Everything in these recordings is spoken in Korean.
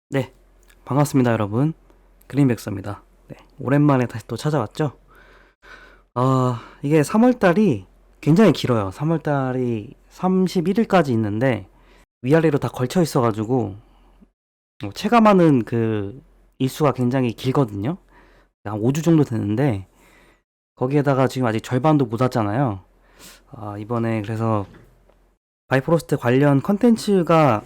네, 반갑습니다, 여러분. 그린백서입니다. 네, 오랜만에 다시 또 찾아왔죠? 이게 3월달이 굉장히 길어요. 3월달이 31일까지 있는데, 위아래로 다 걸쳐 있어가지고, 체감하는 그 일수가 굉장히 길거든요? 한 5주 정도 되는데, 거기에다가 지금 아직 절반도 못 왔잖아요. 이번에 그래서 바이프로스트 관련 컨텐츠가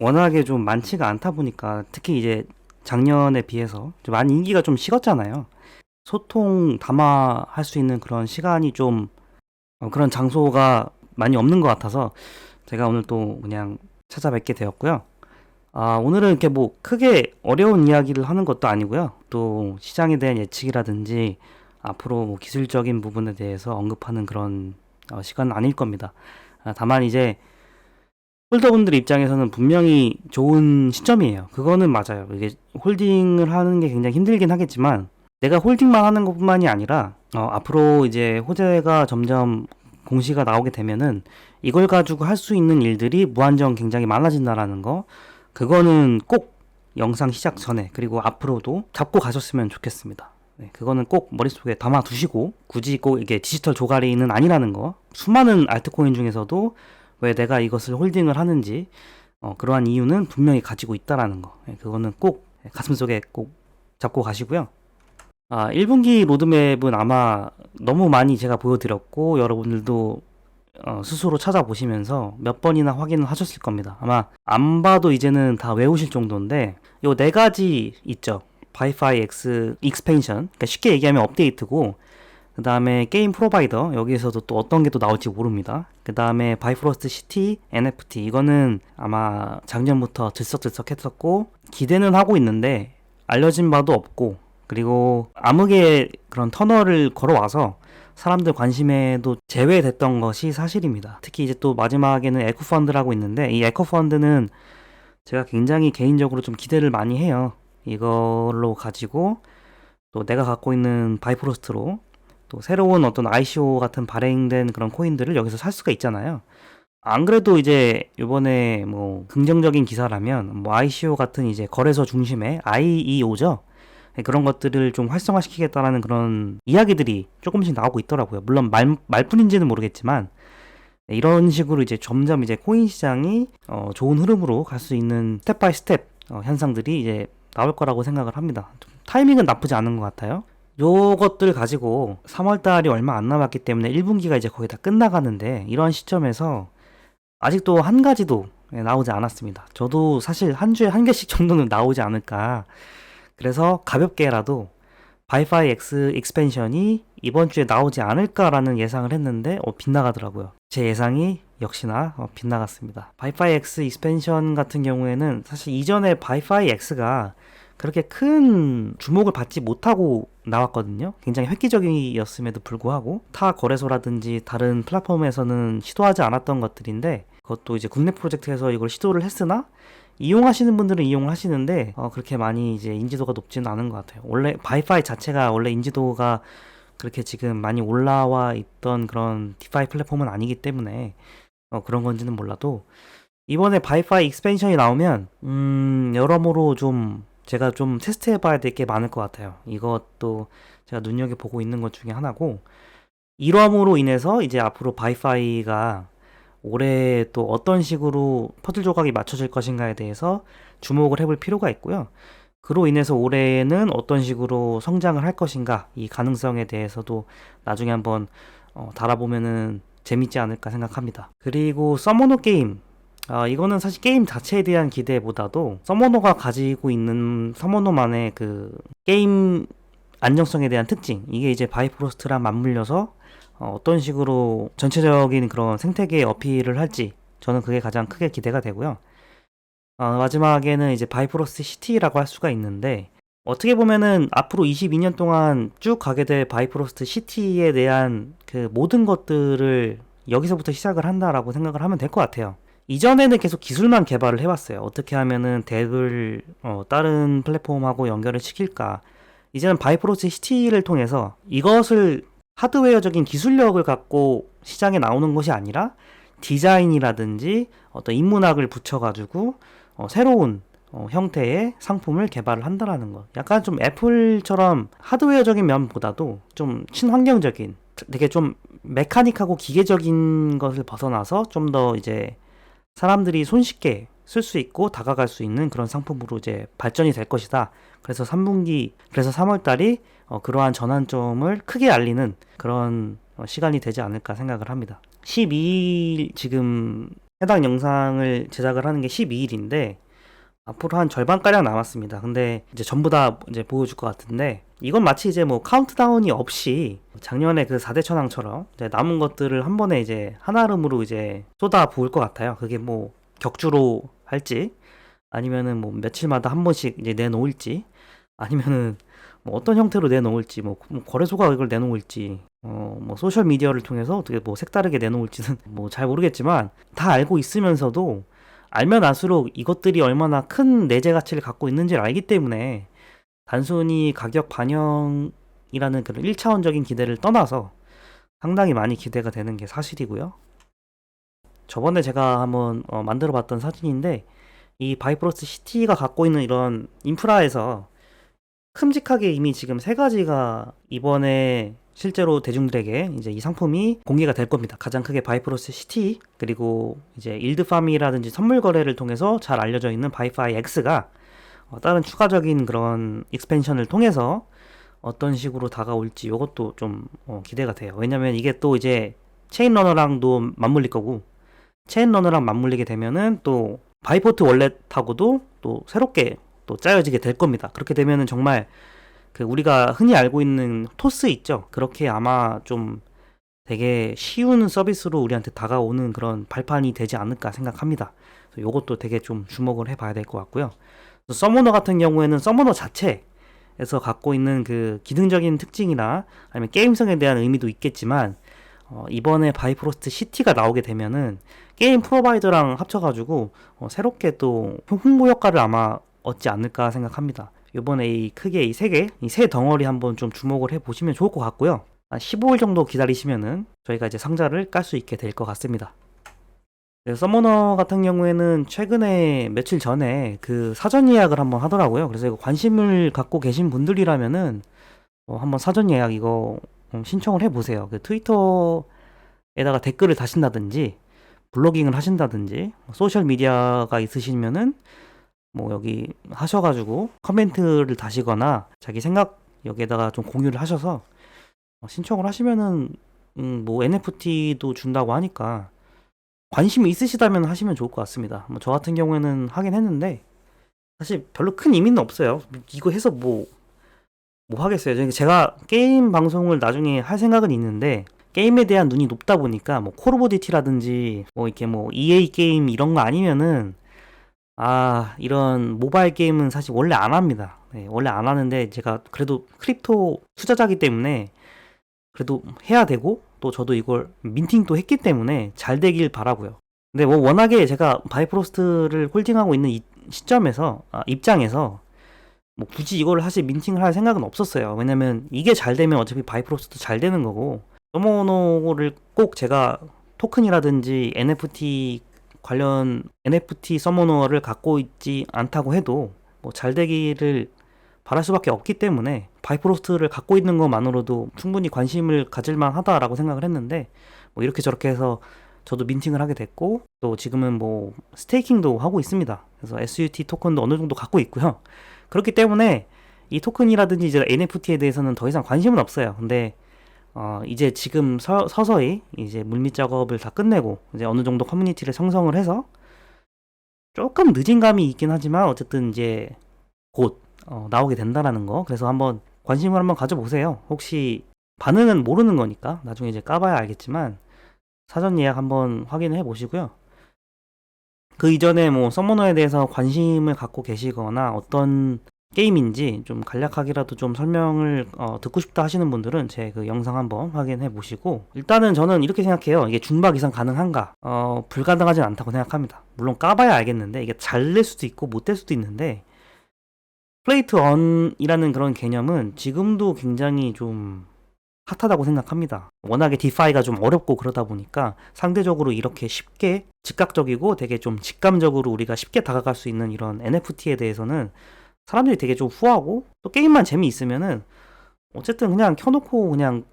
워낙에 좀 많지가 않다 보니까, 특히 이제 작년에 비해서 좀 많이 인기가 좀 식었잖아요. 소통 담화할 수 있는 그런 시간이 좀 그런 장소가 많이 없는 것 같아서 제가 오늘 또 그냥 찾아뵙게 되었고요. 오늘은 이렇게 뭐 크게 어려운 이야기를 하는 것도 아니고요. 또 시장에 대한 예측이라든지 앞으로 뭐 기술적인 부분에 대해서 언급하는 그런 시간은 아닐 겁니다. 다만 이제 홀더분들 입장에서는 분명히 좋은 시점이에요. 그거는 맞아요. 이게 홀딩을 하는 게 굉장히 힘들긴 하겠지만 내가 홀딩만 하는 것뿐만이 아니라 앞으로 이제 호재가 점점 공시가 나오게 되면은 이걸 가지고 할 수 있는 일들이 무한정 굉장히 많아진다라는 거, 그거는 꼭 영상 시작 전에 그리고 앞으로도 잡고 가셨으면 좋겠습니다. 네, 그거는 꼭 머릿속에 담아 두시고, 굳이 꼭 이게 디지털 조가리는 아니라는 거, 수많은 알트코인 중에서도 왜 내가 이것을 홀딩을 하는지 그러한 이유는 분명히 가지고 있다라는 거, 네, 그거는 꼭 가슴속에 꼭 잡고 가시고요. 1분기 로드맵은 아마 너무 많이 제가 보여드렸고, 여러분들도 스스로 찾아보시면서 몇 번이나 확인을 하셨을 겁니다. 아마 안 봐도 이제는 다 외우실 정도인데, 요 네 가지 있죠. 바이파이 X 익스펜션, 그러니까 쉽게 얘기하면 업데이트고, 그 다음에 게임 프로바이더, 여기에서도 또 어떤 게 또 나올지 모릅니다. 그 다음에 바이프로스트 시티 NFT, 이거는 아마 작년부터 들썩들썩 했었고 기대는 하고 있는데 알려진 바도 없고, 그리고 암흑의 그런 터널을 걸어와서 사람들 관심에도 제외됐던 것이 사실입니다. 특히 이제 또 마지막에는 에코펀드라고 있는데, 이 에코펀드는 제가 굉장히 개인적으로 좀 기대를 많이 해요. 이걸로 가지고 또 내가 갖고 있는 바이프로스트로 또 새로운 어떤 ICO 같은 발행된 그런 코인들을 여기서 살 수가 있잖아요. 안 그래도 이제 이번에 뭐 긍정적인 기사라면 뭐 ICO 같은 이제 거래소 중심의 IEO죠. 그런 것들을 좀 활성화시키겠다라는 그런 이야기들이 조금씩 나오고 있더라고요. 물론 말뿐인지는 모르겠지만, 이런 식으로 이제 점점 이제 코인 시장이 좋은 흐름으로 갈 수 있는 스텝 바이 스텝 현상들이 이제 나올 거라고 생각을 합니다. 좀 타이밍은 나쁘지 않은 것 같아요. 요것들 가지고 3월달이 얼마 안 남았기 때문에 1분기가 이제 거의 다 끝나가는데, 이런 시점에서 아직도 한 가지도 나오지 않았습니다. 저도 사실 한 주에 한 개씩 정도는 나오지 않을까. 그래서 가볍게라도 바이파이 X 익스펜션이 이번 주에 나오지 않을까라는 예상을 했는데 빗나가더라고요. 제 예상이 역시나 빗나갔습니다. 바이파이 X 익스펜션 같은 경우에는 사실 이전에 바이파이 X가 그렇게 큰 주목을 받지 못하고 나왔거든요. 굉장히 획기적이었음에도 불구하고 타 거래소라든지 다른 플랫폼에서는 시도하지 않았던 것들인데, 그것도 이제 국내 프로젝트에서 이걸 시도를 했으나 이용하시는 분들은 이용을 하시는데 그렇게 많이 이제 인지도가 높지는 않은 것 같아요. 원래 바이파이 자체가 원래 인지도가 그렇게 지금 많이 올라와 있던 그런 디파이 플랫폼은 아니기 때문에 그런 건지는 몰라도, 이번에 바이파이 익스펜션이 나오면 여러모로 좀 제가 좀 테스트 해봐야 될 게 많을 것 같아요. 이것도 제가 눈여겨보고 있는 것 중에 하나고, 이러함으로 인해서 이제 앞으로 바이파이가 올해 또 어떤 식으로 퍼즐 조각이 맞춰질 것인가에 대해서 주목을 해볼 필요가 있고요. 그로 인해서 올해는 어떤 식으로 성장을 할 것인가, 이 가능성에 대해서도 나중에 한번 달아보면은 재밌지 않을까 생각합니다. 그리고 서머너 게임, 이거는 사실 게임 자체에 대한 기대보다도 서머너가 가지고 있는 서머너만의 그 게임 안정성에 대한 특징, 이게 이제 바이프로스트랑 맞물려서 어떤 식으로 전체적인 그런 생태계에 어필을 할지, 저는 그게 가장 크게 기대가 되고요. 마지막에는 이제 바이프로스트 시티라고 할 수가 있는데, 어떻게 보면은 앞으로 22년 동안 쭉 가게 될 바이프로스트 시티에 대한 그 모든 것들을 여기서부터 시작을 한다라고 생각을 하면 될 것 같아요. 이전에는 계속 기술만 개발을 해왔어요. 어떻게 하면은 덱을 다른 플랫폼하고 연결을 시킬까. 이제는 바이프로스트 시티를 통해서 이것을 하드웨어적인 기술력을 갖고 시장에 나오는 것이 아니라 디자인이라든지 어떤 인문학을 붙여가지고 새로운 형태의 상품을 개발을 한다라는 거. 약간 좀 애플처럼 하드웨어적인 면보다도 좀 친환경적인, 되게 좀 메카닉하고 기계적인 것을 벗어나서 좀 더 이제 사람들이 손쉽게 쓸 수 있고 다가갈 수 있는 그런 상품으로 이제 발전이 될 것이다. 그래서 3분기, 그래서 3월 달이 그러한 전환점을 크게 알리는 그런 시간이 되지 않을까 생각을 합니다. 12일 지금 해당 영상을 제작을 하는 게 12일인데 앞으로 한 절반가량 남았습니다. 근데 이제 전부 다 이제 보여줄 것 같은데 이건 마치 이제 뭐 카운트다운이 없이 작년에 그 4대 천왕처럼 이제 남은 것들을 한 번에 이제 한아름으로 이제 쏟아 부을 것 같아요. 그게 뭐 격주로 할지 아니면은 뭐 며칠마다 한 번씩 이제 내놓을지 아니면은 뭐 어떤 형태로 내놓을지 뭐 거래소가 이걸 내놓을지 뭐 소셜 미디어를 통해서 어떻게 뭐 색다르게 내놓을지는 뭐 잘 모르겠지만 다 알고 있으면서도 알면 알수록 이것들이 얼마나 큰 내재 가치를 갖고 있는지를 알기 때문에 단순히 가격 반영이라는 그런 1차원적인 기대를 떠나서 상당히 많이 기대가 되는 게 사실이고요. 저번에 제가 한번 만들어 봤던 사진인데 이 바이프로스트 시티가 갖고 있는 이런 인프라에서 큼직하게 이미 지금 세 가지가 이번에 실제로 대중들에게 이제 이 상품이 공개가 될 겁니다. 가장 크게 바이프로스트 시티, 그리고 이제 일드팜이라든지 선물 거래를 통해서 잘 알려져 있는 바이파이 X가 다른 추가적인 그런 익스펜션을 통해서 어떤 식으로 다가올지 이것도 좀 기대가 돼요. 왜냐면 이게 또 이제 체인 러너랑도 맞물릴 거고 체인 러너랑 맞물리게 되면은 또 바이포트 월렛하고도 또 새롭게 또 짜여지게 될 겁니다. 그렇게 되면은 정말 그 우리가 흔히 알고 있는 토스 있죠? 그렇게 아마 좀 되게 쉬운 서비스로 우리한테 다가오는 그런 발판이 되지 않을까 생각합니다. 요것도 되게 좀 주목을 해봐야 될 것 같고요. 서머너 같은 경우에는 서머너 자체에서 갖고 있는 그 기능적인 특징이나 아니면 게임성에 대한 의미도 있겠지만 이번에 바이프로스트 시티가 나오게 되면은 게임 프로바이더랑 합쳐가지고 새롭게 또 홍보 효과를 아마 얻지 않을까 생각합니다. 이번에 이 크게 이 세 덩어리 한번 좀 주목을 해보시면 좋을 것 같고요. 한 15일 정도 기다리시면은 저희가 이제 상자를 깔 수 있게 될 것 같습니다. 서머너 같은 경우에는 최근에 며칠 전에 그 사전 예약을 한번 하더라고요. 그래서 이거 관심을 갖고 계신 분들이라면은 한번 사전 예약 이거 신청을 해보세요. 그 트위터에다가 댓글을 다신다든지 블로깅을 하신다든지 소셜 미디어가 있으시면은 뭐 여기 하셔가지고 커멘트를 다시거나 자기 생각 여기에다가 좀 공유를 하셔서 신청을 하시면은 뭐 NFT도 준다고 하니까 관심이 있으시다면 하시면 좋을 것 같습니다. 뭐 저 같은 경우에는 하긴 했는데 사실 별로 큰 의미는 없어요. 이거 해서 뭐 하겠어요. 제가 게임 방송을 나중에 할 생각은 있는데 게임에 대한 눈이 높다 보니까 뭐 콜 오브 듀티라든지 뭐 이렇게 뭐 EA 게임 이런 거 아니면은 이런 모바일 게임은 사실 원래 안 합니다. 네, 원래 안 하는데 제가 그래도 크립토 투자자기 때문에 그래도 해야 되고 또 저도 이걸 민팅도 했기 때문에 잘 되길 바라고요. 근데 뭐 워낙에 제가 바이프로스트를 홀딩하고 있는 이 시점에서 입장에서 뭐 굳이 이걸 사실 민팅을 할 생각은 없었어요. 왜냐면 이게 잘 되면 어차피 바이프로스트도 잘 되는 거고 서머너를 꼭 제가 토큰이라든지 NFT 관련 NFT 서머너를 갖고 있지 않다고 해도 뭐 잘 되기를 바랄 수밖에 없기 때문에 바이프로스트를 갖고 있는 것만으로도 충분히 관심을 가질만 하다라고 생각을 했는데 뭐 이렇게 저렇게 해서 저도 민팅을 하게 됐고 또 지금은 뭐 스테이킹도 하고 있습니다. 그래서 SUT 토큰도 어느 정도 갖고 있고요. 그렇기 때문에 이 토큰이라든지 이제 NFT에 대해서는 더 이상 관심은 없어요. 근데 이제 지금 서서히 이제 물밑 작업을 다 끝내고 이제 어느 정도 커뮤니티를 형성을 해서 조금 늦은 감이 있긴 하지만 어쨌든 이제 곧 나오게 된다라는 거. 그래서 한번 관심을 한번 가져보세요. 혹시 반응은 모르는 거니까 나중에 이제 까봐야 알겠지만 사전 예약 한번 확인해 보시고요. 그 이전에 뭐 서머너에 대해서 관심을 갖고 계시거나 어떤 게임인지 좀 간략하게라도 좀 설명을 듣고 싶다 하시는 분들은 제 그 영상 한번 확인해 보시고 일단은 저는 이렇게 생각해요. 이게 중박 이상 가능한가? 불가능하진 않다고 생각합니다. 물론 까봐야 알겠는데 이게 잘 될 수도 있고 못 될 수도 있는데 플레이 투 언이라는 그런 개념은 지금도 굉장히 좀 핫하다고 생각합니다. 워낙에 디파이가 좀 어렵고 그러다 보니까 상대적으로 이렇게 쉽게 즉각적이고 되게 좀 직감적으로 우리가 쉽게 다가갈 수 있는 이런 NFT에 대해서는 사람들이 되게 좀 후하고, 또 게임만 재미있으면은 어쨌든 그냥 켜놓고 그냥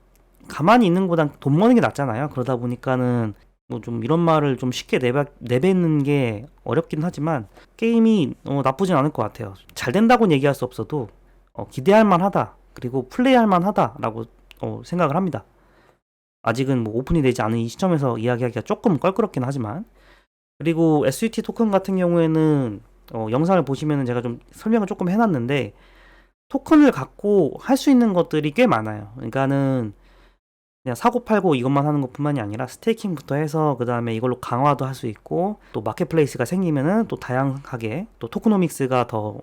가만히 있는 것보단 돈 버는 게 낫잖아요. 그러다 보니까는 뭐 좀 이런 말을 좀 쉽게 내뱉는 게 어렵긴 하지만, 게임이 나쁘진 않을 것 같아요. 잘 된다고는 얘기할 수 없어도 기대할 만하다, 그리고 플레이할 만하다라고 생각을 합니다. 아직은 뭐 오픈이 되지 않은 이 시점에서 이야기하기가 조금 껄끄럽긴 하지만. 그리고 SUT 토큰 같은 경우에는 영상을 보시면은 제가 좀 설명을 조금 해놨는데, 토큰을 갖고 할 수 있는 것들이 꽤 많아요. 그러니까는 그냥 사고 팔고 이것만 하는 것뿐만이 아니라 스테이킹부터 해서 그 다음에 이걸로 강화도 할 수 있고, 또 마켓플레이스가 생기면은 또 다양하게 또 토크노믹스가 더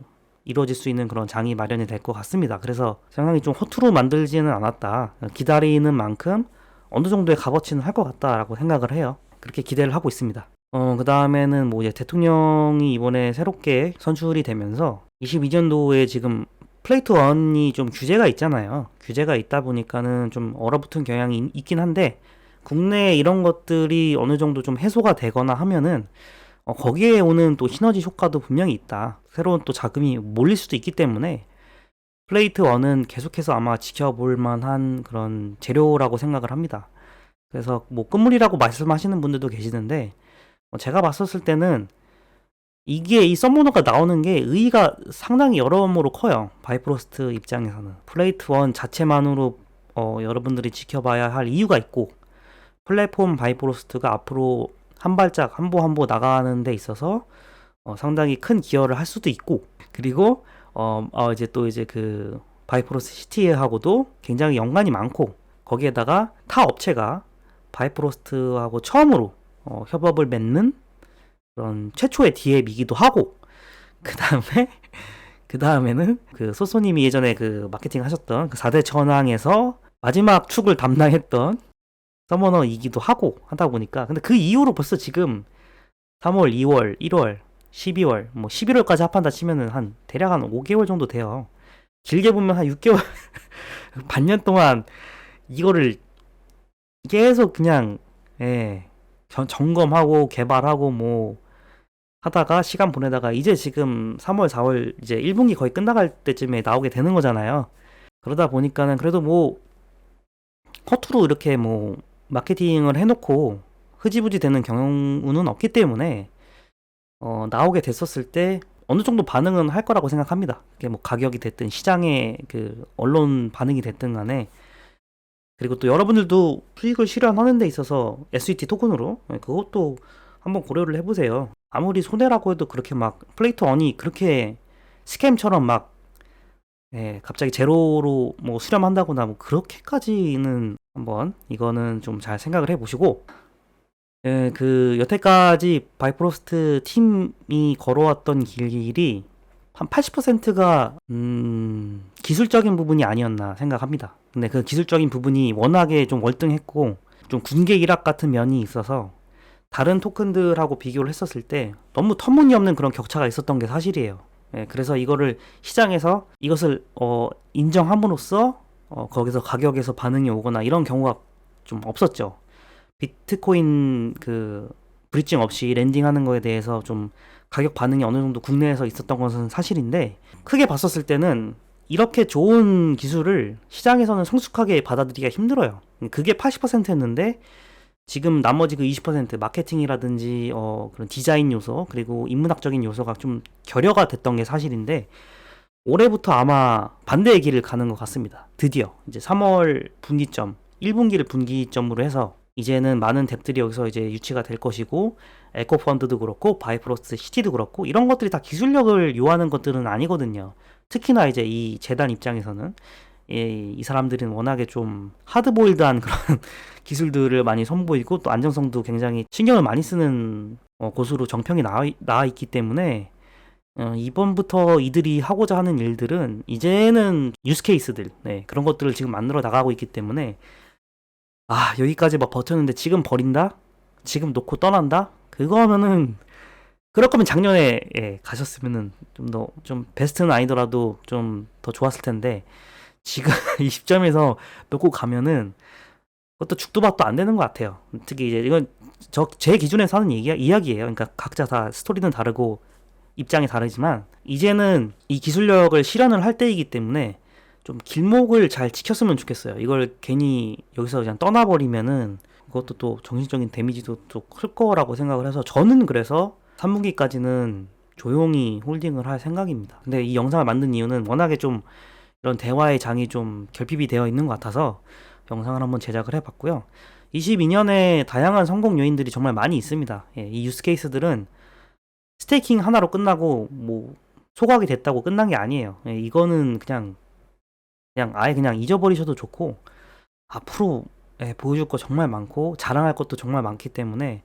이루어질 수 있는 그런 장이 마련이 될 것 같습니다. 그래서 상당히 좀 허투루 만들지는 않았다, 기다리는 만큼 어느 정도의 값어치는 할 것 같다라고 생각을 해요. 그렇게 기대를 하고 있습니다. 그 다음에는 뭐 이제 대통령이 이번에 새롭게 선출이 되면서 22년도에 지금 플레이트 원이 좀 규제가 있잖아요. 규제가 있다 보니까는 좀 얼어붙은 경향이 있긴 한데, 국내에 이런 것들이 어느 정도 좀 해소가 되거나 하면은 거기에 오는 또 시너지 효과도 분명히 있다. 새로운 또 자금이 몰릴 수도 있기 때문에 플레이트 원은 계속해서 아마 지켜볼 만한 그런 재료라고 생각을 합니다. 그래서 뭐 끝물이라고 말씀하시는 분들도 계시는데, 제가 봤었을 때는 이게 이 서모너가 나오는 게 의의가 상당히 여러모로 커요. 바이프로스트 입장에서는 플레이트 원 자체만으로 여러분들이 지켜봐야 할 이유가 있고, 플랫폼 바이프로스트가 앞으로 한 발짝 한 보 한 보 나가는 데 있어서 상당히 큰 기여를 할 수도 있고, 그리고 이제 또 이제 그 바이프로스트 시티하고도 굉장히 연관이 많고, 거기에다가 타 업체가 바이프로스트하고 처음으로 협업을 맺는 그런 최초의 디앱이기도 하고, 그 다음에 그 다음에는 그 소소님이 예전에 그 마케팅 하셨던 그 4대 전황에서 마지막 축을 담당했던 서머너이기도 하고 하다 보니까, 근데 그 이후로 벌써 지금 3월, 2월, 1월, 12월, 뭐 11월까지 합한다 치면은 한 대략 한 5개월 정도 돼요. 길게 보면 한 6개월, 반년 동안 이거를 계속 그냥 점검하고 개발하고 뭐 하다가 시간 보내다가 이제 지금 3월, 4월 이제 1분기 거의 끝나갈 때쯤에 나오게 되는 거잖아요. 그러다 보니까는 그래도 뭐 허투루 이렇게 뭐 마케팅을 해놓고 흐지부지 되는 경우는 없기 때문에 나오게 됐었을 때 어느 정도 반응은 할 거라고 생각합니다. 그게 뭐 가격이 됐든 시장의 그 언론 반응이 됐든 간에. 그리고 또 여러분들도 수익을 실현하는 데 있어서 SET 토큰으로 그것도 한번 고려를 해보세요. 아무리 손해라고 해도 그렇게 막 플레이트 원이 그렇게 스캠처럼 막 갑자기 제로로 뭐 수렴한다거나 뭐 그렇게까지는, 한번 이거는 좀 잘 생각을 해보시고, 그 여태까지 바이프로스트 팀이 걸어왔던 길이 한 80%가 기술적인 부분이 아니었나 생각합니다. 근데 그 기술적인 부분이 워낙에 좀 월등했고 좀 군계 일학 같은 면이 있어서 다른 토큰들하고 비교를 했었을 때 너무 터무니없는 그런 격차가 있었던 게 사실이에요. 그래서 이거를 시장에서 이것을 인정함으로써 거기서 가격에서 반응이 오거나 이런 경우가 좀 없었죠. 비트코인 그 브리징 없이 랜딩하는 거에 대해서 좀 가격 반응이 어느 정도 국내에서 있었던 것은 사실인데, 크게 봤었을 때는 이렇게 좋은 기술을 시장에서는 성숙하게 받아들이기가 힘들어요. 그게 80%였는데 지금 나머지 그 20% 마케팅이라든지 그런 디자인 요소 그리고 인문학적인 요소가 좀 결여가 됐던 게 사실인데, 올해부터 아마 반대의 길을 가는 것 같습니다. 드디어 이제 3월 분기점, 1분기를 분기점으로 해서 이제는 많은 뎁들이 여기서 이제 유치가 될 것이고, 에코펀드도 그렇고 바이프로스트 시티도 그렇고 이런 것들이 다 기술력을 요하는 것들은 아니거든요. 특히나 이제 이 재단 입장에서는 이 사람들은 워낙에 좀 하드보일드한 그런 기술들을 많이 선보이고 또 안정성도 굉장히 신경을 많이 쓰는 곳으로 정평이 나와 있기 때문에 이번부터 이들이 하고자 하는 일들은 이제는 유스케이스들, 그런 것들을 지금 만들어 나가고 있기 때문에, 여기까지 막 버텼는데 지금 버린다? 지금 놓고 떠난다? 그거면은, 그럴 거면 작년에 가셨으면은 좀 더, 좀 베스트는 아니더라도 좀 더 좋았을 텐데, 지금 이 시점에서 놓고 가면은 그것도 죽도 밥도 안 되는 것 같아요. 특히 이제 이건 제 기준에서 하는 이야기예요. 그러니까 각자 다 스토리는 다르고 입장이 다르지만 이제는 이 기술력을 실현을 할 때이기 때문에 좀 길목을 잘 지켰으면 좋겠어요. 이걸 괜히 여기서 그냥 떠나버리면은 그것도 또 정신적인 데미지도 또 클 거라고 생각을 해서 저는 그래서 3분기까지는 조용히 홀딩을 할 생각입니다. 근데 이 영상을 만든 이유는 워낙에 좀 이런 대화의 장이 좀 결핍이 되어 있는 것 같아서 영상을 한번 제작을 해봤고요. 22년에 다양한 성공 요인들이 정말 많이 있습니다. 예, 이 유스 케이스들은 스테이킹 하나로 끝나고 뭐 소각이 됐다고 끝난 게 아니에요. 예, 이거는 그냥 아예 그냥 잊어버리셔도 좋고 앞으로 예, 보여줄 거 정말 많고 자랑할 것도 정말 많기 때문에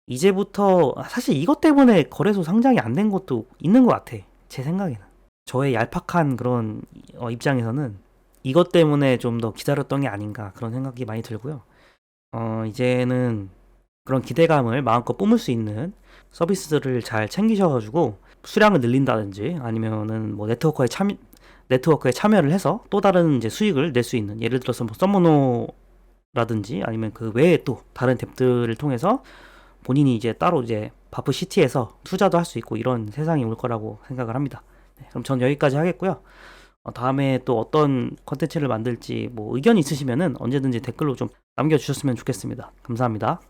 이제부터 사실 이것 때문에 거래소 상장이 안 된 것도 있는 것 같아. 제 생각에는. 저의 얄팍한 그런 입장에서는 이것 때문에 좀 더 기다렸던 게 아닌가 그런 생각이 많이 들고요. 이제는 그런 기대감을 마음껏 뿜을 수 있는 서비스들을 잘 챙기셔가지고 수량을 늘린다든지 아니면은 뭐 네트워크에 참여를 해서 또 다른 이제 수익을 낼 수 있는 예를 들어서 뭐 썸모노라든지 아니면 그 외에 또 다른 탭들을 통해서 본인이 이제 따로 이제 바프 시티에서 투자도 할 수 있고 이런 세상이 올 거라고 생각을 합니다. 네, 그럼 전 여기까지 하겠고요. 다음에 또 어떤 컨텐츠를 만들지 뭐 의견 있으시면은 언제든지 댓글로 좀 남겨주셨으면 좋겠습니다. 감사합니다.